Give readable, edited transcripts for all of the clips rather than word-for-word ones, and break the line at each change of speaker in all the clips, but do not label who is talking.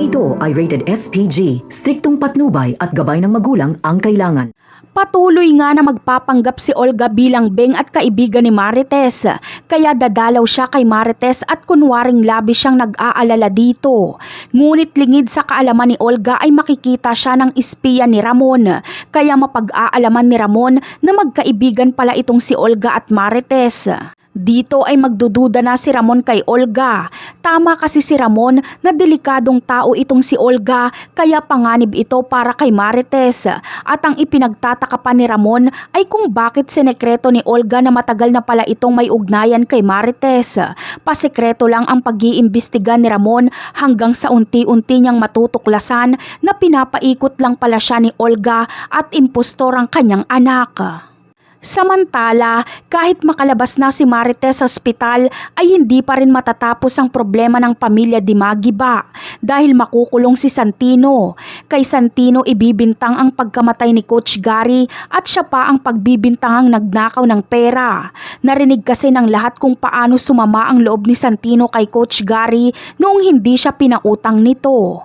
ito ay rated SPG. Striktong patnubay at gabay ng magulang ang kailangan.
Patuloy nga na magpapanggap si Olga bilang beng at kaibigan ni Marites, kaya dadalaw siya kay Marites at kunwaring labis siyang nag-aalala dito. Ngunit lingid sa kaalaman ni Olga ay makikita siya ng espiya ni Ramon, kaya mapag-aalaman ni Ramon na magkaibigan pala itong si Olga at Marites. Dito ay magdududa na si Ramon kay Olga. Tama kasi si Ramon na delikadong tao itong si Olga, kaya panganib ito para kay Marites. At ang ipinagtataka pa ni Ramon ay kung bakit sinekreto ni Olga na matagal na pala itong may ugnayan kay Marites. Pasekreto lang ang pag-iimbestiga ni Ramon hanggang sa unti-unti niyang matutuklasan na pinapaikot lang pala siya ni Olga at impostor ang kanyang anak. Samantala, kahit makalabas na si Marites sa ospital ay hindi pa rin matatapos ang problema ng pamilya Dimagiba dahil makukulong si Santino. Kay Santino ibibintang ang pagkamatay ni Coach Gary at siya pa ang pagbibintangang nagnakaw ng pera. Narinig kasi ng lahat kung paano sumama ang loob ni Santino kay Coach Gary noong hindi siya pinautang nito.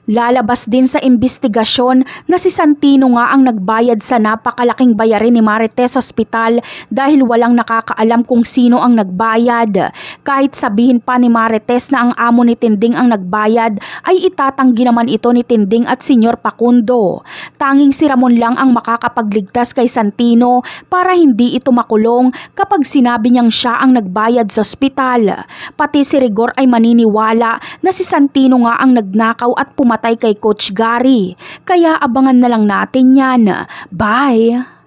Lalabas din sa investigasyon na si Santino nga ang nagbayad sa napakalaking bayarin ni Marites sa ospital dahil walang nakakaalam kung sino ang nagbayad. Kahit sabihin pa ni Marites na ang amo ni Tinding ang nagbayad, ay itatanggi naman ito ni Tinding at Senyor Pacundo. Tanging si Ramon lang ang makakapagligtas kay Santino para hindi ito makulong kapag sinabi niyang siya ang nagbayad sa ospital. Pati si Rigor ay maniniwala na si Santino nga ang nagnakaw at pumatay kay Coach Gary. Kaya abangan na lang natin yan. Bye!